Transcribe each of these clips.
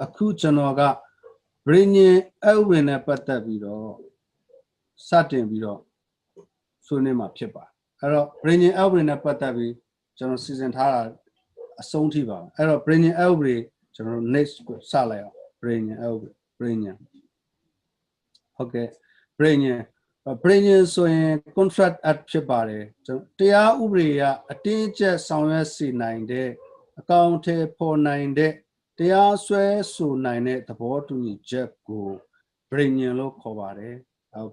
အခုကျွန်တော်က brain အဥပဒေနဲ့ပတ်သက်ပြီးတော့စတင်ပြီးတော့ဆွေးနွေးမှာဖြစ်ပါအဲ့တော့ brain အဥပဒေနဲ့ပတ်သက်ပြီးကျွန်တော်စီစဉ်ထားတာအဆုံးထိပါအဲ့တော့ brain အဥပဒေကျွန်တော် next ကိုစလိုက်အောင် brain အဥပဒေ brain ဟုတ်ကဲ့ brain ဆိုရင် contract act ဖြစ်ပါတယ်တရားဥပဒေကအတင်းအကျပ်ဆောင်ရွက်စေနိုင်တဲ့အကောင့်ထဲပေါ်နိုင်တဲ့တရားစွဲဆိုနိုင်တဲ့သဘောတူညီချက်ကို brain လို့ခေါ်ပါတယ်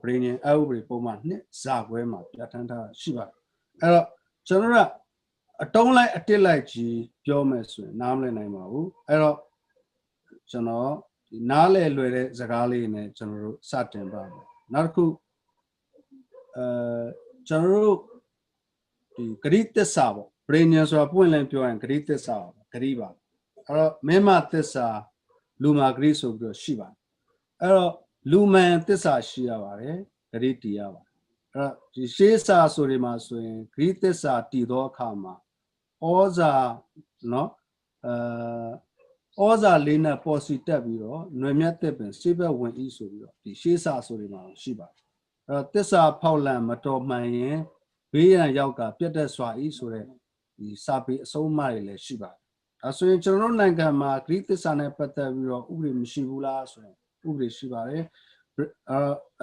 brain အဥပဒေပုံမှန်နှစ်ဇာခွဲမှာပြဋ္ဌာန်းထားရှိပါတယ်အဲ့တော့ကျွန်တော်ကအတုံးလိုက်အတစ်လိုက်ကြီးပြောမယ်ဆိုရင်နားမလည်နိုင်ပါဘူးအဲ့တော့ကျွန်တော်ဒီနားလည်လွယ်တဲ့စကားလေးနဲ့ကျွန်တော်တို့စတင်ပါမယ်နောက်တစ်ခုကျွန်တော်တို့ဒီဂရိသစ္စာပေါ့ brain ဆိုတာပွင့်လင်းပြောရင်ဂရိသစ္စာပါဂရိပါအဲ့တော့မင်းမသစ္စာလူမာဂရိဆိုပြီးတော့ရှိပါတယ်အဲ့တော့လူမှန်သစ္စာရှိရပါတယ်ဂရိတည်ရပါတယ်အဲ့တော့ဒီရှေးစာဆိုဒီမှာဆိုရင်ဂရိသစ္စာတည်သောအခါမှာဩဇာနော်ဩဇာလေးနဲ့ပေါ်စီတက်ပြီးတော့ຫນွေမြတ်သက်ပင်စေဘက်ဝင်ဤဆိုပြီးတော့ဒီရှေးစာဆိုဒီမှာရှိပါတယ်အဲ့တော့သစ္စာဖောက်လန့်မတော်မှန်ရင်ဘေးရန်ရောက်ကပြတ်တက်စွာဤဆိုတဲ့ဒီစာပေအဆုံးအမတွေလည်းရှိပါတယ်ဒါဆိုရင်ကျွန်တော်တို့နိုင်ငံမှာဂရိသစ္စာနဲ့ပတ်သက်ပြီးတော့ဥပဒေမရှိဘူးလားဆိုရင်ဥပဒေရှိပါတယ်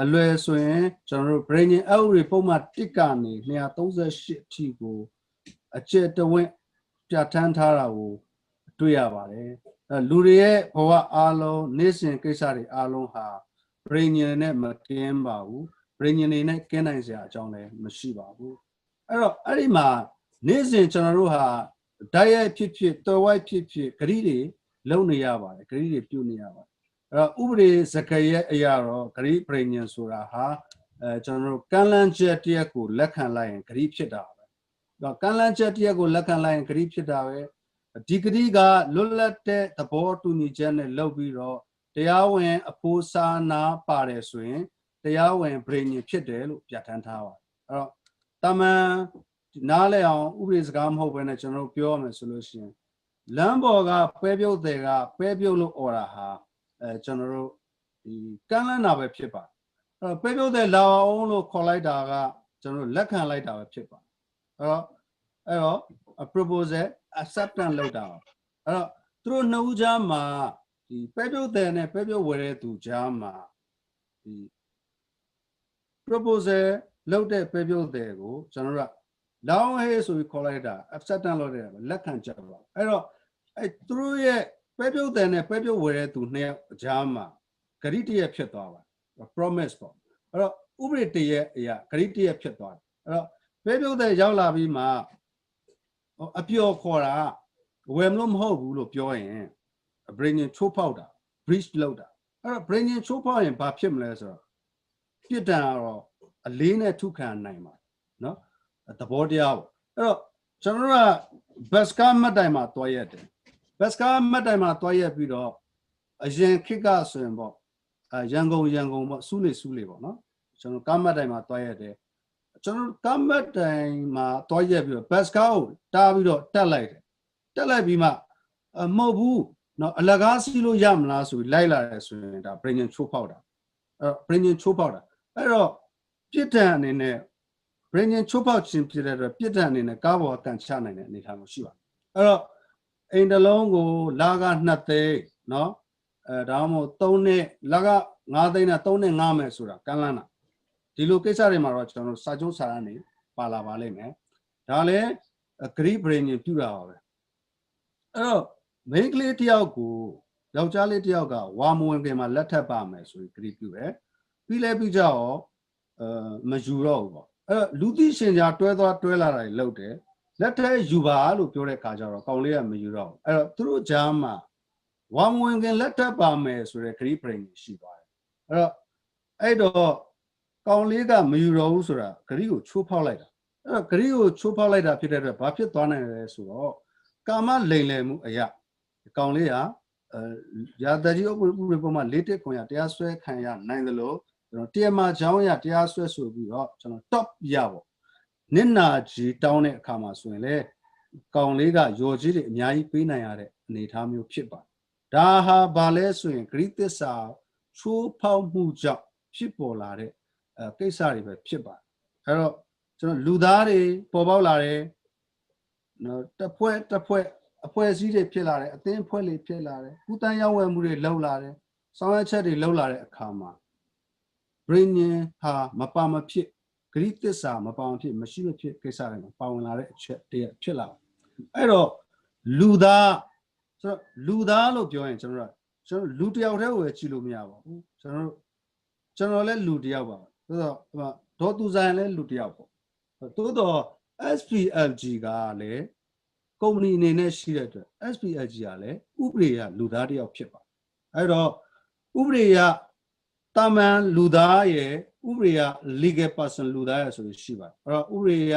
အလွယ်ဆိုရင်ကျွန်တော်တို့ brain အဥပဒေပုံမှန်1ကနေ238အထိကိုအကျက်တဝင့်ပြဋ္ဌာန်းထားတာကိုတွေ့ရပါတယ်လူတွေရဲ့ဘဝအားလုံးနေ့စဉ်ကိစ္စတွေအားလုံးဟာ brain နဲ့မကင်းပါဘူး brain နဲ့ကင်းနိုင်စရာအကြောင်းလည်းမရှိပါဘူးအဲ့တော့အဲ့ဒီမှာနေ့စဉ်ကျွန်တော်တို့ဟာဓာတ်ရိုက်ဖြစ်ဖြစ်တော်ဝိုက်ဖြစ်ဖြစ်ဂရိတွေလုံနေရပါတယ်ဂရိတွေပြုနေရပါတယ်အဲ့တော့ဥပဒေစကားရဲ့အရာတော့ဂရိ brain ဆိုတာဟာကျွန်တော်တို့ကမ်းလှမ်းချက်တရက်ကိုလက်ခံလိုက်ရင်ဂရိဖြစ်တာပဲတော့ကမ်းလှမ်းချက်တရက်ကိုလက်ခံလိုက်ရင်ဂရိဖြစ်တာပဲဒီဂရိကလွတ်လပ်တဲ့သဘောတူညီချက်နဲ့လုပ်ပြီးတော့တရားဝင်အဖို့စာနာပါတယ်ဆိုရင်တရားဝင် brain ဖြစ်တယ်လို့ပြဋ္ဌာန်းထားပါတယ်အဲ့တော့တမန်နားလည်အောင်ဥပဒေစကားမဟုတ်ဘဲနဲ့ကျွန်တော်ပြောရမယ်ဆိုလို့ရှိရင်လမ်းပေါ်ကပဲပြုတ်တဲ့ကပဲပြုတ်လို့អော်တာဟာကျွန်တော်တို့ဒီကမ်းလှမ်းတာပဲဖြစ်ပါပဲပြုတ်တဲ့လာအောင်လို့ခေါ်လိုက်တာကကျွန်တော်တို့လက်ခံလိုက်တာပဲဖြစ်ပါအဲ့တော့ proposal acceptance လုပ်တာအဲ့တော့သူတို့နှစ်ဦးကြားမှာဒီပဲပြုတ်တဲ့နဲ့ပဲပြုတ်ဝယ်တဲ့သူကြားမှာဒီ proposal လုပ်တဲ့ပဲပြုတ်တဲ့ကိုကျွန်တော်တို့လောင်းဟဲဆိုပြီးခေါ်လိုက်တာ acceptance လုပ်တဲ့လက်ခံချက်ပါအဲ့တော့သူတို့ရဲ့ပဲပြုတ်တဲ့နဲ့ပဲပြုတ်ဝယ်တဲ့သူနှစ်ယောက်အကြားမှာဂရိတရဖြစ်သွားပါ promise ပေါ့အဲ့တော့ဥပဒေတရအရာဂရိတရဖြစ်သွားတယ်အဲ့တော့ပဲပြုတ်တဲ့ရောက်လာပြီးမှအပျော်ခေါ်တာဝယ်မလို့မဟုတ်ဘူးလို့ပြောရင် brain ချိုးဖောက်တာ breach လုပ်တာအဲ့တော့ brain ချိုးဖောက်ရင်ဘာဖြစ်မလဲဆိုတော့ပြစ်ဒဏ်ကတော့အလေးနဲ့ထုခံနိုင်ပါတယ်နော်သဘောတရားပေါ့အဲ့တော့ကျွန်တော်တို့ကဘတ်စကားမှတ်တိုင်မှာတွားရတယ်ဘတ်စကားမှတ်တိုင်မှာတွားရပြီးတော့အရင်ခေတ်ကဆိုရင်ပေါ့ရန်ကုန်ပေါ့စူးလေပေါ့နော်ကျွန်တော်ကားမှတ်တိုင်မှာတွားရတယ်ကျွန်တော်ကားမှတ်တိုင်မှာတွားရပြီးတော့ဘတ်စကားကိုတားပြီးတော့တက်လိုက်ပြီးမှမဟုတ်ဘူးနော်အလကားစီးလို့ရမလားဆိုပြီးလိုက်လာတယ်ဆိုရင်ဒါ brain ချိုးဖောက်တာအဲ့တော့ brain ချိုးဖောက်တာအဲ့တော့ပြစ်ဒဏ်အနေနဲ့ brain ချိုးဖောက်ခြင်းဖြစ်တဲ့အတွက်ပြစ်ဒဏ်အနေနဲ့ကားပေါ်ကန်ချနိုင်တဲ့အနေအထားမျိုးရှိပါတယ်အဲ့တော့အိမ်တလုံးကိုလာက2သိန်းနော်ဒါမှမဟုတ်3နှစ်လာက9သိန်းနဲ့3နှစ်5မယ်ဆိုတာကမ်းလှမ်းတာဒီလိုကိစ္စတွေမှာတော့ကျွန်တော်တို့စာချုပ်စာတမ်းတွေပါလာပါလိမ့်မယ်ဒါလည်းဂရိ brain ပြုတာပါပဲအဲ့တော့ main ကလေးတယောက်ကိုယောက်ျားလေးတယောက်ကဝါမဝင်ခင်မှာလက်ထပ်ပါမယ်ဆိုပြီးဂရိပြုတယ်ပြီးလဲပြီးကြတော့မယူတော့ဘူးပေါ့အဲ့တော့လူသိရှင်ကြားတွဲလာတာတွေလုပ်တယ်လက်ထက်ယူပါလို့ပြောတဲ့ခါကျတော့ကောင်လေးကမယူတော့ဘူးအဲ့တော့သူတို့ကြားမှာဝါမဝင်ခင်လက်ထပ်ပါမယ်ဆိုတဲ့ဂရိ brain ရှိပါတယ်အဲ့တော့ကောင်လေးကမယူတော့ဘူးဆိုတာဂရိကိုချိုးဖောက်လိုက်တာအဲ့တော့ဂရိကိုချိုးဖောက်လိုက်တာဖြစ်တဲ့အတွက်ဘာဖြစ်သွားနိုင်လဲဆိုတော့ကာမလိမ်လည်မှုအရာကောင်လေးဟာရာဇကြီးဥပဒေပေါ်မှာ4-1 ခွန်ရတရားစွဲခံရနိုင်တယ်လို့ကျွန်တော်တရားမှာကြောင်းရတရားစွဲဆိုပြီးတော့ကျွန်တော် top ရပေါ့နစ်နာကြီးတောင်းတဲ့အခါမှာဆိုရင်လေကောင်လေးကရော်ကြီးတွေအများကြီးပေးနိုင်ရတဲ့အနေအထားမျိုးဖြစ်ပါတယ် ဒါဟာဘာလဲဆိုရင်ဂရိသစ္စာချိုးဖောက်မှုကြောင့်ဖြစ်ပေါ်လာတဲ့ကိစ္စတွေပဲဖြစ်ပါတယ်အဲ့တော့ကျွန်တော်လူသားတွေပေါ်ပေါက်လာတယ်နော်တစ်ဖွဲ့အဖွဲ့အစည်းတွေဖြစ်လာတယ်အသင်းအဖွဲ့တွေဖြစ်လာတယ်ကုသရောက်ဝယ်မှုတွေလှုပ်လာတယ်ဆောင်ရွက်ချက်တွေလှုပ်လာတဲ့အခါမှာ brain ဟာမပါမဖြစ်ဂရိသစ္စာမပါမဖြစ်မရှိမဖြစ်ကိစ္စတွေမှာပါဝင်လာတဲ့အချက်တည်းဖြစ်လာအဲ့တော့လူသားဆိုတော့လူသားလို့ပြောရင်ကျွန်တော်လူတယောက်တည်းကိုပဲကြည့်လို့မရပါဘူးကျွန်တော်လည်းလူတယောက်ပါဆိုတော့ဒေါ်သူဇန်လည်းလူတယောက်ပေါ့တိုးတော့ SPLG ကလည်းကုမ္ပဏီအနေနဲ့ရှိတဲ့အတွက် SPLG ကလည်းဥပဒေရလူသားတယောက်ဖြစ်ပါအဲ့တော့ဥပဒေရတာမန်လူသားရဲ့ဥပဒေရ legal person လူသားရဆိုလို့ရှိပါတယ်အဲ့တော့ဥပဒေရ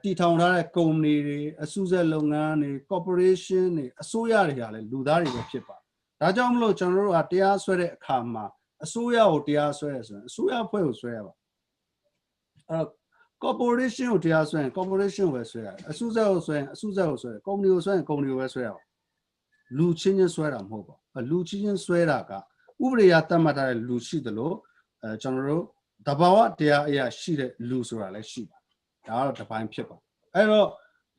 တည်ထောင်ထားတဲ့ကုမ္ပဏီတွေအစုဆက်လုပ်ငန်းတွေ corporation တွေအစိုးရတွေကလည်းလူသားတွေပဲဖြစ်ပါဒါကြောင့်မလို့ကျွန်တော်တို့ကတရားစွဲတဲ့အခါမှာအစိုးရကိုတရားစွဲရဆိုရင်အစိုးရအဖွဲ့ကိုစွဲရပါအဲ့တော့ corporation ကိုတရားစွဲရင် corporation ကိုပဲစွဲရတယ်အစုဆက်ကိုစွဲရင်အစုဆက်ကိုစွဲတယ်ကုမ္ပဏီကိုစွဲရင်ကုမ္ပဏီကိုပဲစွဲရပါလူချင်းစွဲတာမဟုတ်ပါဘူးလူချင်းစွဲတာကဥပဒေအရသတ်မှတ်ထားတဲ့လူရှိသလိုကျွန်တော်တို့တဘာဝတရားအရာရှိတဲ့လူဆိုတာလည်းရှိပါဒါကတော့တစ်ပိုင်းဖြစ်ပါအဲ့တော့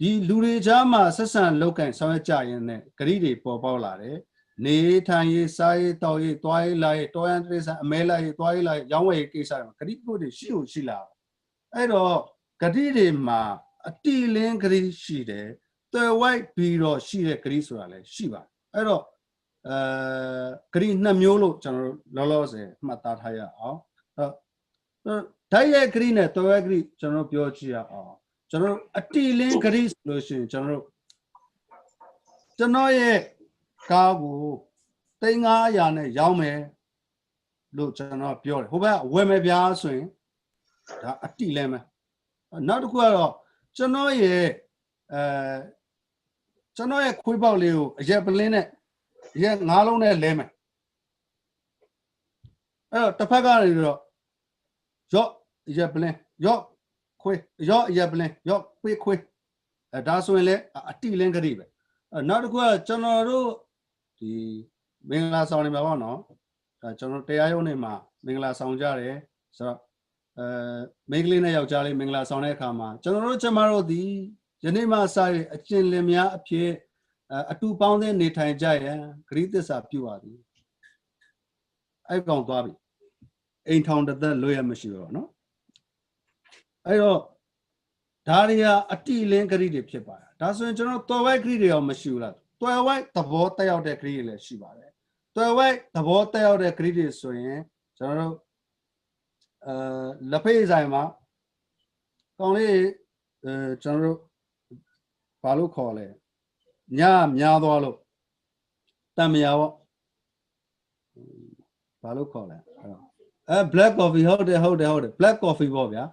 ဒီလူတွေကြားမှာဆက်ဆံလောက်ကန်ဆောင်ရွက်ကြရင်နဲ့ဂရိတွေပေါ်ပေါက်လာတယ်နေထိုင်ရေးစားရေးတောက်ရေးတွားရေးလာရေးတော်ရန်တရိษံအမဲလိုက်ရေးတွားရေးလာရေးရောင်းဝယ်ရေးကိစ္စတွေမှာဂရိပုတ်တွေရှိလာအဲ့တော့ဂရိတွေမှာအတိလင်းဂရိရှိတယ်တွယ်ဝိုက်ပြီးတော့ရှိတဲ့ဂရိဆိုတာလည်းရှိပါတယ်အဲ့တော့ဂရိနှစ်မျိုးလို့ကျွန်တော်လောလောဆယ်မှတ်သားထားရအောင်ဓာတ်ရိုက်ဂရိနဲ့တွယ်ဝိုက်ဂရိကျွန်တော်ပြောကြည့်ရအောင်ကျွန်တော်အတိလင်းဂရိဆိုလို့ရှိရင်ကျွန်တော်ရဲ့ကားကို3,500နဲ့ရောင်းမယ်လို့ကျွန်တော်ပြောတယ်ဟိုဘက်ဝယ်မယ်ဗျာဆိုရင်ဒါအတိလဲမယ်နောက်တစ်ခုကတော့ကျွန်တော်ရဲ့ခွေးပေါက်လေးကိုအရက်ပလင်းနဲ့ရက်9လုံးနဲ့လဲမယ်အဲ့တော့တစ်ဖက်ကနေတော့ရော့အရက်ပလင်းရော့ခွေးရော့အရက်ပလင်းရော့ခွေးဒါဆိုရင်လည်းအတိလင်းဂရိပဲနောက်တစ်ခုကကျွန်တော်တို့ဒီမင်္ဂလာဆောင်နေမှာပေါ့နော်ကျွန်တော်တရားရုံးနေမှာမင်္ဂလာဆောင်ကြတယ်ဆိုတော့မိန်းကလေးနဲ့ယောက်ျားလေးမင်္ဂလာဆောင်တဲ့အခါမှာကျွန်တော်တို့ကျမတို့ဒီယနေ့မှစရအကျင့်လင်များအဖြစ်အတူပေါင်းတဲ့နေထိုင်ကြရန်ဂရိသစ္စာပြုပါသည်အဲ့ကောင်သွားပြီအိမ်ထောင်တစ်သက်လွတ်ရမရှိတော့နော်အဲ့တော့ဒါတွေကအတိလင်းဂရိတွေဖြစ်ပါတယ်ဒါဆိုရင်ကျွန်တော်တော်ဝိုက်ဂရိတွေရောမရှိဘူးလားတွယ်ဝိုက်သဘောတက်ရောက်တဲ့ဂရိတွေလည်းရှိပါတယ်တွယ်ဝိုက်သဘောတက်ရောက်တဲ့ဂရိတွေဆိုရင်ကျွန်တော်တို့လက်ဖေးဆိုင်မှာကောင်းလေးကျွန်တော်တို့ဘာလို့ခေါ်လဲညများသွားလို့တန်မယာပေါ့ဘာလို့ခေါ်လဲblack coffee ဟုတ်တယ် black coffee ပေါ့ဗျာ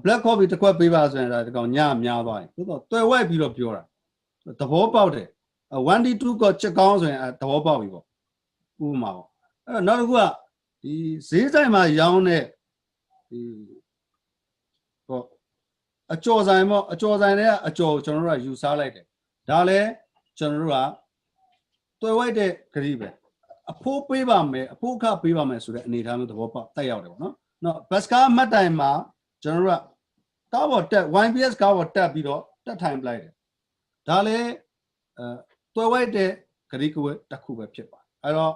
black coffee တစ်ခွက်ပေးပါဆိုရင်ဒါဒီကောင်ညများသွားရင်သို့တော့တွယ်ဝိုက်ပြီးတော့ပြောတာသဘောပေါက်တယ်1D2 ကချက်ကောင်းဆိုရင်သဘောပေါက်ပြီပေါ့ဥပမာပေါ့အဲ့တော့နောက်တစ်ခုကဒီဈေးဆိုင်မှာရောင်းတဲ့ဒီပေါ့အကျော်ဆိုင်ပေါ့အကျော်ဆိုင်တွေကအကျော်ကျွန်တော်တို့ကယူစားလိုက်တယ်ဒါလည်းကျွန်တော်တို့ကတွယ်ဝိုက်တဲ့ဂရိပဲအဖိုးပေးပါမယ်အဖိုးခပေးပါမယ်ဆိုတဲ့အနေအထားမျိုးသဘောပေါက်တက်ရောက်တယ်ပေါ့နော်ဘတ်စကားမှတ်တိုင်မှာကျွန်တော်တို့ကကားပေါ်တက် YPS ကားပေါ်တက်ပြီးတော့တက်ထိုင်ပလိုက်တယ်ဒါလည်းတွယ်ဝိုက်တဲ့ဂရိကဝဲတစ်ခုပဲဖြစ်ပါတယ်အဲ့တော့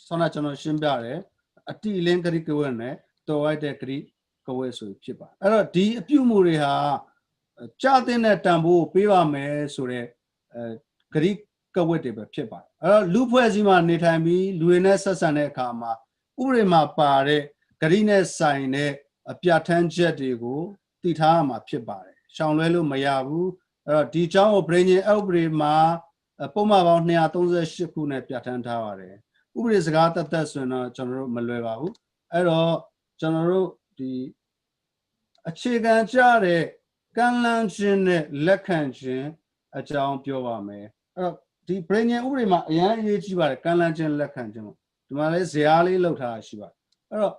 ဆောင်းကျွန်တော်ရှင်းပြတယ်အတိလင်းဂရိကဝဲနဲ့တွယ်ဝိုက်တဲ့ဂရိကဝဲဆိုဖြစ်ပါတယ်အဲ့တော့ဒီအပြုမှုတွေဟာကြာတဲ့တန်ဖိုးပေးပါမယ်ဆိုတဲ့ဂရိကဝဲတွေပဲဖြစ်ပါတယ်အဲ့တော့လူဖွဲ့စည်းမှာနေထိုင်ပြီးလူတွေနဲ့ဆက်ဆံတဲ့အခါမှာဥပဒေမှာပါတဲ့ဂရိနဲ့ဆိုင်တဲ့အပြဋ္ဌာန်းချက်တွေကိုတည်ထားရမှာဖြစ်ပါတယ်ရှောင်လွဲလို့မရဘူးအဲ့တော့ဒီအကြောင်းကိုပြည်ညင်ဥပဒေမှာပုံမှန်ပေါင်း238ခုနဲ့ပြဋ္ဌာန်းထားပါတယ်ဥပဒေစကားသက်ဆိုရင်တော့ကျွန်တော်တို့မလွယ်ပါဘူးအဲ့တော့ကျွန်တော်တို့ဒီအခြေခံကြတဲ့ကန့်လန့်ခြင်းနဲ့လက်ခံခြင်းအကြောင်းပြောပါမယ်အဲ့တော့ဒီပြည်ညင်ဥပဒေမှာအရင်အရေးကြီးပါတယ်ကန့်လန့်ခြင်းလက်ခံခြင်းပေါ့ဒီမှာလဲဇာတ်လေးလောက်ထားရှိပါတယ်အဲ့တော့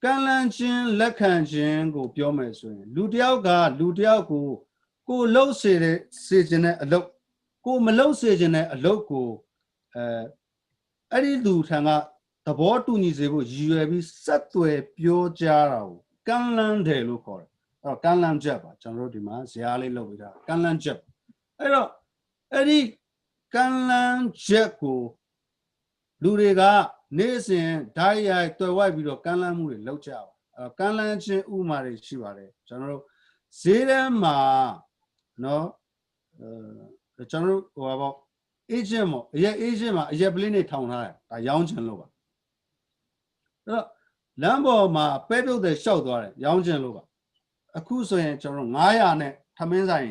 ကန့်လန့်ခြင်းလက်ခံခြင်းကိုပြောမယ်ဆိုရင်လူတယောက်ကလူတယောက်ကိုလှုပ်စေခြင်းတဲ့အလုပ်ကိုမလှုပ်စေခြင်းတဲ့အလုပ်ကို အဲ့ဒီလူထံကသဘောတူညီစေဖို့ရည်ရွယ်ပြီးဆက်သွယ်ပြောကြားတာကိုကမ်းလှမ်းတယ်လို့ခေါ်တယ်အဲ့တော့ကမ်းလှမ်းချက်ပါကျွန်တော်တို့ဒီမှာဇာတ်လေးလုပ်ပေးတာကမ်းလှမ်းချက်အဲ့တော့အဲ့ဒီကမ်းလှမ်းချက်ကိုလူတွေကနေ့စဉ်ဓာတ်ရိုက်တွေ့ဝိုက်ပြီးတော့ကမ်းလှမ်းမှုတွေလုပ်ကြပါအဲ့ကမ်းလှမ်းခြင်းဥမာတွေရှိပါတယ်ကျွန်တော်တို့ဈေးထဲမှာနော်ကျွန်တော်တို့ဟိုပါပေါ့ agent ပေါ့အရက် agent မှာအရက်ပလင်းတွေထောင်ထားတယ်ဒါရောင်းချင်လို့ပါအဲ့တော့လမ်းပေါ်မှာပဲပြုတ်တဲ့ရှောက်သွားတယ်ရောင်းချင်လို့ပါအခုဆိုရင်ကျွန်တော်900နဲ့ထမင်းဆိုင်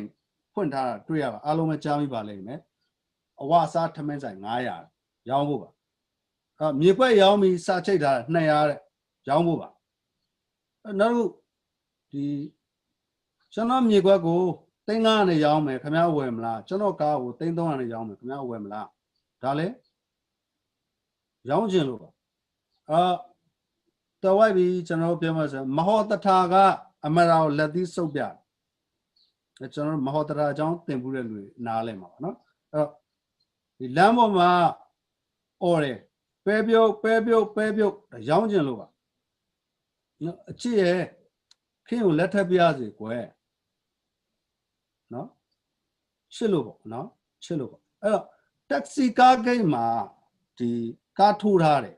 ဖွင့်ထားတာတွေ့ရပါအားလုံးပဲကြားမိပါလိမ့်မယ်အဝအစားထမင်းဆိုင်900ရောင်းဖို့ပါမြေကွက်ရောင်းပြီးစာချိတ်ထားတာ200တဲ့ရောင်းဖို့ပါနောက်တစ်ခုဒီကျွန်တော်မြေကွက်ကို300နဲ့ရောင်းမယ်ခင်ဗျားဝယ်မလားကျွန်တော်ကားကို300နဲ့ရောင်းမယ်ခင်ဗျားဝယ်မလားဒါလည်းရောင်းချင်လို့ပါတော်ဝိုက်ပြီးကျွန်တော်ပြောမှဆိုမဟောတထာကအမရာကိုလက်သီးစုပ်ပြကျွန်တော်မဟောတထာအကြောင်းသင်ဖို့တဲ့လူတွေနားလဲမှာပါနော်အဲ့တော့ဒီလမ်းပေါ်မှာអော်တယ်ပဲပြုတ်ရောင်းချင်လို့ပါအချစ်ရဲ့ခင်ကိုလက်ထပ်ပြရစီကွယ်နော်ချစ်လို့ပေါ့နော်ချစ်လို့ပေါ့အဲ့တော့တက္ကစီကားဂိတ်မှာဒီကားထိုးထားတယ်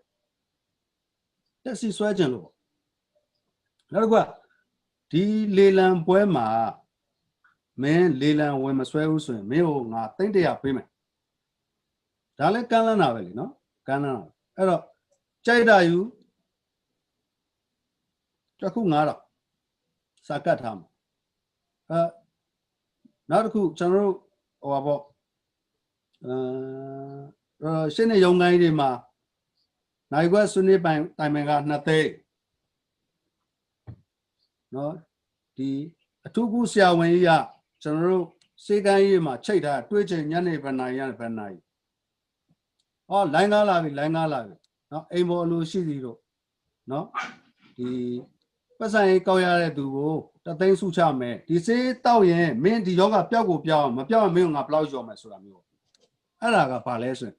တက္ကစီဆွဲချင်လို့ပေါ့နောက်တစ်ခုကဒီလေလံပွဲမှာမင်းလေလံဝင်မဆွဲဘူးဆိုရင်မင်းကိုငါ300ပေးမယ်ဒါလည်းကမ်းလှမ်းတာပဲလေနော်ကမ်းလှမ်းတာအဲ့တော့ကြိုက်တာယူတစ်ခု9000စာကတ်ထားမှာနောက်တစ်ခုကျွန်တော်တို့ဟိုပါပေါ့ရှင်းနေရုံကိုင်းတွေမှာနိုင်ခွက်ဆွနေပိုင်တိုင်ပင်က2သိန်းနော်ဒီအထူးကူဆရာဝန်ကြီးကကျွန်တော်တို့စေကန်းကြီးမှာချိတ်ထားတွေးချင်ညနေဘယ်နိုင်ရဘယ်နိုင်ဟောလိုင်းကားလာပြီနော်အိမ်ပေါ်အလိုရှိသည်တို့နော်ဒီပတ်စံရေးကောက်ရတဲ့သူကို3သိန်းစုချမယ်ဒီစေးတောက်ရင်မင်းဒီယောဂပျောက်ကိုပျောက်မပျောက်ရင်မင်းကငါဘလောက်ရောမယ်ဆိုတာမျိုးအဲ့ဒါကဘာလဲဆိုရင်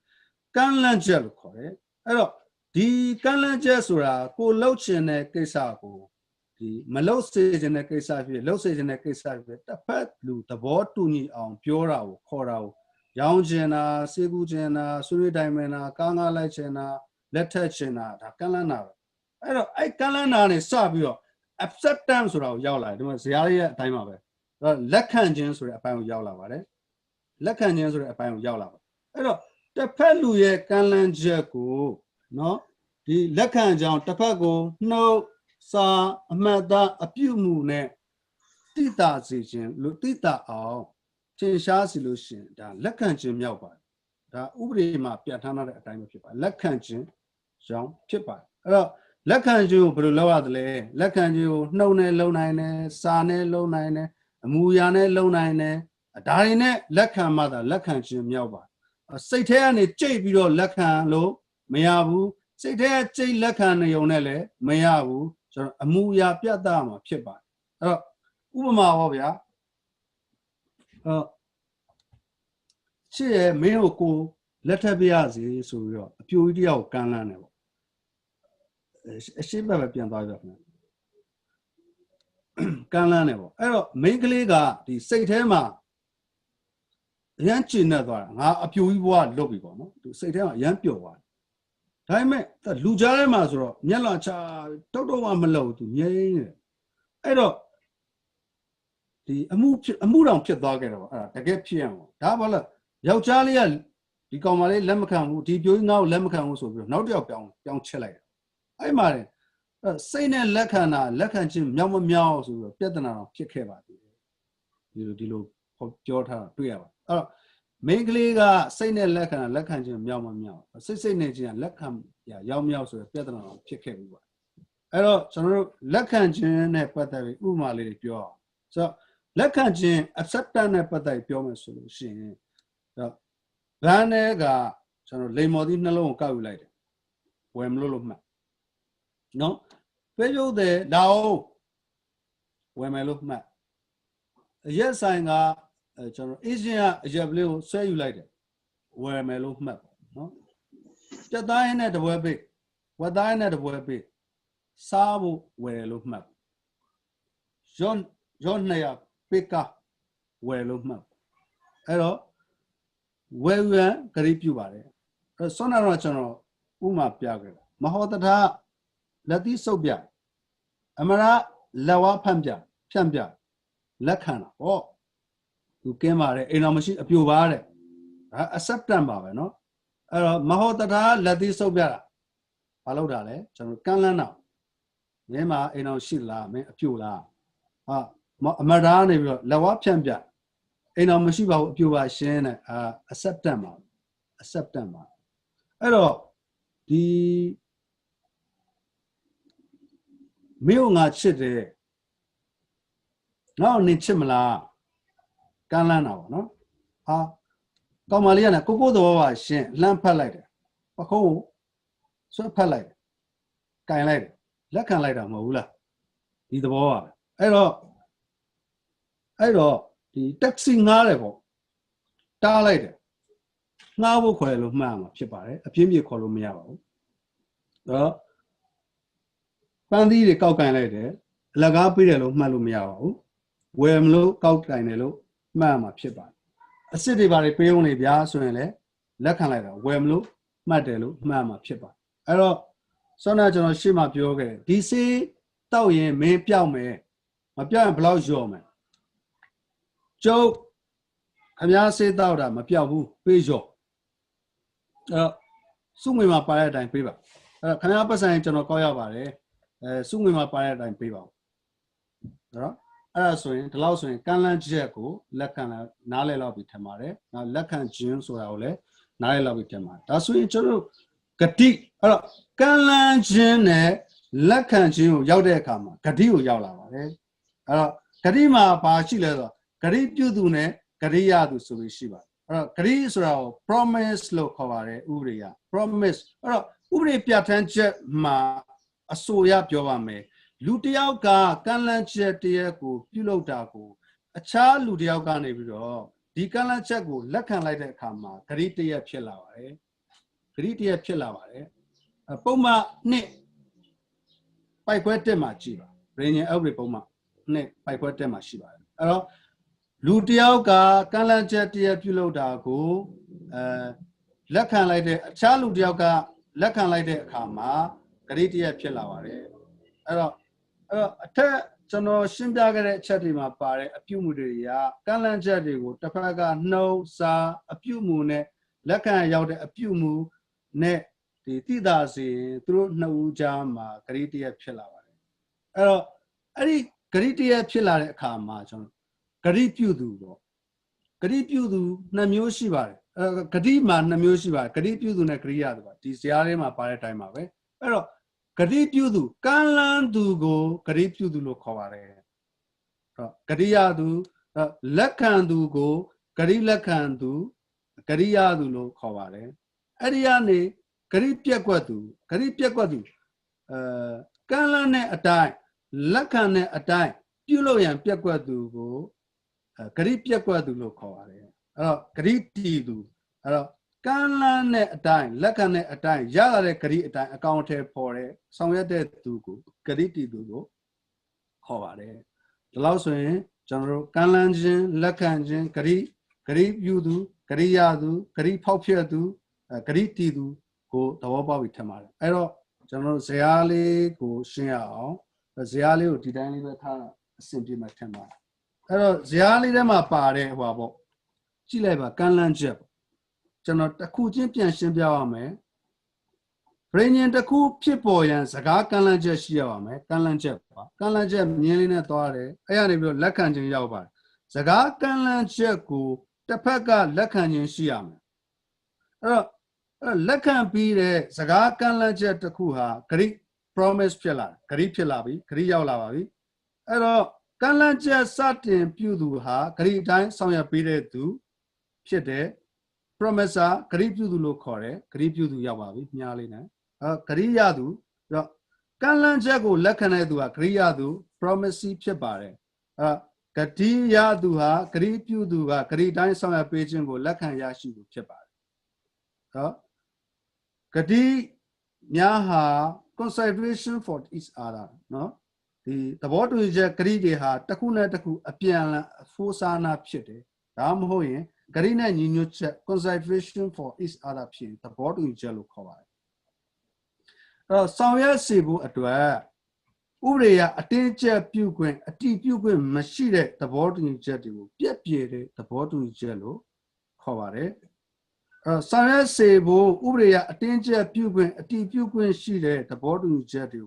ကမ်းလှမ်းချက်လို့ခေါ်တယ်အဲ့တော့ဒီကမ်းလှမ်းချက်ဆိုတာကိုလှုပ်ချင်တဲ့ကိစ္စကိုဒီမလှုပ်စေချင်တဲ့ကိစ္စဖြစ်လှုပ်စေချင်တဲ့ကိစ္စဖြစ်တစ်ဖက်လူသဘောတူညီအောင်ပြောတာကိုခေါ်တာကိုရောင်းချင်တာစေကူချင်တာဆွေးတိုင်းမင်တာကားငါလိုက်ချင်တာလက်ထက်ချင်တာဒါကမ်းလှမ်းတာပဲအဲ့တော့အဲ့ကမ်းလှမ်းတာနဲ့စပြီးတော့ acceptance ဆိုတာကိုရောက်လာတယ်ဒီမှာဇာတ်ရဲ့အတိုင်းပါပဲလက်ခံခြင်းဆိုတဲ့အပိုင်းကိုရောက်လာပါတယ်လက်ခံခြင်းဆိုတဲ့အပိုင်းကိုရောက်လာပါအဲ့တော့တစ်ဖက်လူရဲ့ကမ်းလှမ်းချက်ကိုနော်ဒီလက်ခံကြောင်းတစ်ဖက်ကိုနှုတ်စာအမှတ်သားအပြုမှုနဲ့တိတာစေခြင်းလို့တိတာအောင်သင်ရှားစီလို့ရှင်ဒါလက်ခံခြင်းမြောက်ပါတယ်ဒါဥပဒေမှာပြဋ္ဌာန်းထားတဲ့အတိုင်းပဲဖြစ်ပါလက်ခံခြင်းကြောင်းဖြစ်ပါတယ်အဲ့တော့လက်ခံခြင်းကိုဘယ်လိုလုပ်ရသလဲလက်ခံခြင်းကိုနှုတ်နဲ့လုံနိုင်တယ်စာနဲ့လုံနိုင်တယ်အမူအရာနဲ့လုံနိုင်တယ်ဒါတွေနဲ့လက်ခံမှသာလက်ခံခြင်းမြောက်ပါစိတ်ထဲကနေကြိတ်ပြီးတော့လက်ခံလို့မရဘူးစိတ်ထဲကကြိတ်လက်ခံနေုံနဲ့လည်းမရဘူးကျွန်တော်အမူအရာပြတ်သားမှာဖြစ်ပါတယ်အဲ့တော့ဥပမာဟောဗျာချစ်ရဲ့မင်းကိုလက်ထပ်ပြရစီဆိုပြီးတော့အပြိုကြီးတယောက်ကမ်းလှမ်းတယ်ပေါ့အရှိဘက်ပဲပြန်သွားကြခင်ကမ်းလှမ်းတယ်ပေါ့အဲ့တော့မိန်းကလေးကဒီစိတ်ထဲမှာအရန်ကျဉ်နေသွားတာငါအပြိုကြီးဘွားလွတ်ပြီပေါ့နော်သူစိတ်ထဲမှာအရန်ပျော်သွားတယ်ဒါပေမဲ့လူကြားထဲမှာဆိုတော့မျက်လာချတောက်တော့မှမလုပ်သူငြိမ်းနေတယ်အဲ့တော့ဒီအမှုတောင်ဖြစ်သွားခဲ့တော့အဲ့ဒါတကယ်ဖြစ်ရမှာဒါဘာလဲယောက်ျားလေးကဒီကောင်မလေးလက်မခံဘူးဒီပြိုကြီးငါ့ကိုလက်မခံဘူးဆိုပြီးတော့နောက်တစ်ယောက်ပြောင်းချက်လိုက်တယ်အဲ့မှာစိတ်နဲ့လက်ခံတာလက်ခံခြင်းမြောက်မမြောက်ဆိုပြီးတော့ပြဿနာတော့ဖြစ်ခဲ့ပါသေးတယ်ဒီလိုပြောထားတာတွေ့ရပါအဲ့တော့မိန်းကလေးကစိတ်နဲ့လက်ခံခြင်းမြောက်မမြောက်စိတ်နဲ့ခြင်းလက်ခံရောက်မြောက်ဆိုတဲ့ပြဿနာတော့ဖြစ်ခဲ့ဘူးပါအဲ့တော့ကျွန်တော်တို့လက်ခံခြင်းနဲ့ပတ်သက်ပြီးဥပမာလေးတွေပြောအောင်ဆိုတော့လက်ခံခြင်း acceptance နဲ့ပတ်သက်ပြီးပြောမယ်ဆိုလို့ရှိရင်ဗန်းနဲ့ကကျွန်တော်လိမ်မော်သီးနှလုံးကိုကောက်ယူလိုက်တယ်ဝယ်မလို့မှတ်နော်ပဲရုပ်တယ်လာအောင်ဝယ်မယ်လို့မှတ်အရက်ဆိုင်ကကျွန်တော် Asian ကအရက်ပလေးကိုဆွဲယူလိုက်တယ်ဝယ်မယ်လို့မှတ်နော် တက်သားရင်နဲ့တပွဲပိတ်ဝက်သားရင်နဲ့တပွဲပိတ်စားဖို့ဝယ်လို့မှတ်ရော200ပိတ်ကဝယ်လို့မှတ်အဲ့တော့ဝယ်ရန်ဂရိပြုပါတယ်အဲ့ဆွမ်းနာတော့ကျွန်တော်ဥမာပြခဲ့တယ်မဟောတထလက်သီးစုပ်ပြအမရလက်ဝါဖန့်ပြဖြန့်ပြလက်ခံတာဟောသူကင်းပါတယ်အိမ်တော်မရှိအပြိုပါတဲ့ဒါ acceptance ပါပဲเนาะအဲ့တော့မဟောတထလက်သီးစုပ်ပြတာဘာလို့တာလဲကျွန်တော်ကမ်းလန်းတော့မင်းမအိမ်တော်ရှိလားမင်းအပြိုလားဟာအမရာနေပြီးတော့လက်ဝါဖြန့်ပြအိမ်တော်မရှိပါဘူးအပြိုပါရှင်းတဲ့acceptance ပါ acceptance ပါအဲ့တော့ဒီမင်းငါချစ်တယ်ငါ့ကိုနေချစ်မလားကမ်းလန်းတာပေါ့နော်ဟာကောင်မလေးကလည်းကိုကိုသဘောပါရှင်းလှမ်းဖက်လိုက်တယ်ပခုံးကိုဆွဲဖက်လိုက်တယ်ကင်လိုက်တယ်လက်ခံလိုက်တာမဟုတ်ဘူးလားဒီသဘောပါပဲအဲ့တော့ဒီတက္ကစီငှားတယ်ပေါ့တားလိုက်တယ်ငှားဖို့ခေါ်တယ်လို့မှတ်ရမှာဖြစ်ပါတယ်အပြင်းပြေခေါ်လို့မရပါဘူးတော့ပန်းသီးတွေကောက်ကင်လိုက်တယ်အလကားပေးတယ်လို့မှတ်လို့မရပါဘူးဝယ်မလို့ကောက်ကင်တယ်လို့မှတ်ရမှာဖြစ်ပါတယ်အစ်စ်တွေဘာတွေပေးအောင်လေဗျာဆိုရင်လည်းလက်ခံလိုက်တာဝယ်မလို့မှတ်တယ်လို့မှတ်ရမှာဖြစ်ပါတယ်အဲ့တော့ဆောနာကျွန်တော်ရှေ့မှာပြောခဲ့တယ်ဒီစေးတောက်ရင်မင်းပြောက်မယ်မပြောက်ရင်ဘယ်လောက်လျော့မယ်ကျုပ်အများစေးတောက်တာမပြောက်ဘူးပေးလျော့စုငွေမှာပါတဲ့အတိုင်းပေးပါအဲ့ခင်ဗျားပတ်စံကျွန်တော်ကောက်ရပါတယ်စုငွေမှာပါတဲ့အတိုင်းပေးပါဦးနော်အဲ့ဒါဆိုရင်ဒီလောက်ဆိုရင်ကမ်းလန်းချက်ကိုလက်ခံနားလည်လောက်ပြီးထင်ပါတယ်နောက်လက်ခံခြင်းဆိုတာကိုလည်းနားလည်လောက်ပြီးထင်ပါတယ်ဒါဆိုရင်ကျွန်တော်ဂတိအဲ့တော့ကမ်းလန်းခြင်းနဲ့လက်ခံခြင်းကိုရောက်တဲ့အခါမှာဂတိကိုရောက်လာပါတယ်အဲ့တော့ဂတိမှာဘာရှိလဲဆိုတော့ဂတိပြုသူနဲ့ဂတိရသူဆိုပြီးရှိပါတယ်အဲ့တော့ဂတိဆိုတာကို promise လို့ခေါ်ပါတယ်ဥပဒေက promise အဲ့တော့ဥပဒေပြဋ္ဌာန်းချက်မှာအဆိုရပြောပါမယ်လူတယောက်ကကမ်းလှမ်းချက်တရက်ကိုပြုလုပ်တာကိုအခြားလူတယောက်ကနေပြီးတော့ဒီကမ်းလှမ်းချက်ကိုလက်ခံလိုက်တဲ့အခါမှာဂရိတရက်ဖြစ်လာပါတယ်ဂရိတရက်ဖြစ်လာပါတယ်ပုံမှန်နှစ်ပိုက်ခွဲတက်မှာကြည့်ပါရင်းရင်ဥပဒေပုံမှန်နှစ်ပိုက်ခွဲတက်မှာရှိပါတယ်အဲ့တော့လူတယောက်ကကမ်းလှမ်းချက်တရက်ပြုလုပ်တာကိုလက်ခံလိုက်တဲ့အခြားလူတယောက်ကလက်ခံလိုက်တဲ့အခါမှာဂရိတရက်ဖြစ်လာပါတယ်အဲ့တော့အထက်ကျွန်တော်ရှင်းပြခဲ့တဲ့အချက်တွေမှာပါတဲ့အပြုမှုတွေကကမ်းလှမ်းချက်တွေကိုတစ်ဖက်ကနှုတ်စာအပြုမှုနဲ့လက်ခံရောက်တဲ့အပြုမှုနဲ့ဒီတိတာစီသူတို့နှစ်ဦးကြားမှာဂရိတရက်ဖြစ်လာပါတယ်အဲ့တော့အဲ့ဒီဂရိတရက်ဖြစ်လာတဲ့အခါမှာကျွန်တော်ဂရိပြုသူပေါ့ဂရိပြုသူနှစ်မျိုးရှိပါတယ်ဂရိမှာနှစ်မျိုးရှိပါတယ်ဂရိပြုသူနဲ့ဂရိရသူပါဒီဇာတ်လေးမှာပါတဲ့အတိုင်းပါပဲအဲ့တော့ဂရိပြုသူကမ်းလှမ်းသူကိုဂရိပြုသူလို့ခေါ်ပါတယ်ဂရိရသူလက်ခံသူကိုဂရိလက်ခံသူဂရိရသူလို့ခေါ်ပါတယ်အဲ့ဒီကနေဂရိပြက်ကွက်သူကမ်းလှမ်းတဲ့အတိုင်းလက်ခံတဲ့အတိုင်းပြုလုပ်ရန်ပြက်ကွက်သူကိုဂရိပြက်ကွက်သူလို့ခေါ်ပါတယ်အဲ့တော့ဂရိတီသူအဲ့တော့ကမ်းလှမ်းတဲ့အတိုင်းလက်ခံတဲ့အတိုင်းရလာတဲ့ဂရိအတိုင်းအကောင့်ထဲပေါ်တဲ့ဆောင်ရွက်တဲ့သူကိုဂရိတီသူကိုခေါ်ပါတယ်ဒီလောက်ဆိုရင်ကျွန်တော်တို့ကမ်းလှမ်းခြင်းလက်ခံခြင်းဂရိပြုသူဂရိရသူဂရိဖောက်ဖျက်သူဂရိတီသူကိုသဘောပေါက်ပြီးထင်ပါတယ်အဲ့တော့ကျွန်တော်တို့ဇာတ်လေးကိုရှင်းရအောင်ဇာတ်လေးကိုဒီတိုင်းလေးပဲထားအဆင်ပြေမှထင်ပါတယ်အဲ့တော့ဇာတ်လေးထဲမှာပါတဲ့ဟိုပါပေါ့ကြည့်လိုက်ပါကမ်းလှမ်းချက်ကျွန်တော်တစ်ခုချင်းပြန်ရှင်းပြရမယ်ဗြိဉ္ဉ်တစ်ခုဖြစ်ပေါ်ရန်စကားကမ်းလှမ်းချက်ရှိရပါမယ်ကမ်းလှမ်းချက်ပါကမ်းလှမ်းချက်မြင်းလေးနဲ့သွားတယ်အဲ့ရနေပြီးတော့လက်ခံခြင်းရောက်ပါတယ်စကားကမ်းလှမ်းချက်ကိုတစ်ဖက်ကလက်ခံခြင်းရှိရမယ်အဲ့တော့လက်ခံပြီးတဲ့စကားကမ်းလှမ်းချက်တစ်ခုဟာဂရိ promise ဖြစ်လာဂရိဖြစ်လာပြီဂရိရောက်လာပါပြီအဲ့တော့ကမ်းလှမ်းချက်စတင်ပြုသူဟာဂရိအတိုင်းဆောင်ရွက်ပေးတဲ့သူဖြစ်တယ်promise ဂရိပြုသူလို့ခေါ်တယ်ဂရိပြုသူရောက်ပါပြီမြားလေးနဲ့ဂရိရသူတော့ကမ်းလှမ်းချက်ကိုလက်ခံတဲ့သူဟာဂရိရသူ promise ဖြစ်ပါတယ်ဂတိရသူဟာဂရိပြုသူကဂရိတိုင်းဆောင်ရွက်ပေးခြင်းကိုလက်ခံရရှိသူဖြစ်ပါတယ် Gadi Nyaha consideration for each other. No? The board is a Gadi ha, Takuna Taku, Apiana, Fosana Pite, Ram Hoye, Garina Ninucha, consideration for each other pin, the board in Jello Kawai. Sawya Sebu at where Urea, a teacher puquin, a tea puquin, machine, the board in Jetty, Piet, the board in Jello Kaware. Sawya Sebu, Urea, a teacher puquin, a tea puquin, she, the board in Jetty,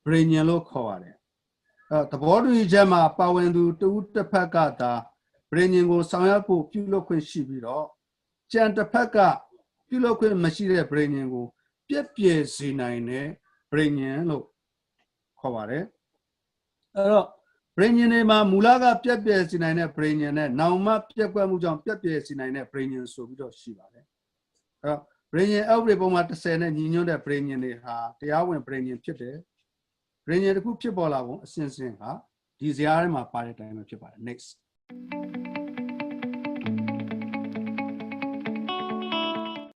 brain yellow Kaware. The board in Jama, Pawendu, the Pagata, bringing Sawya Puloquin Shibiro, Chanta Paga, Puloquin machine, bringing Piet Sinine, bringing low. Kovare. Brainema Mulaga Piapes in a brainian, Nauma Piaquamujan Piapes in a brainian so we don't see about it. Brainian every moment to send a Nino that brainian ha, the hour and brainian chip. Brainian the good people, since in her, these are my party time of Next.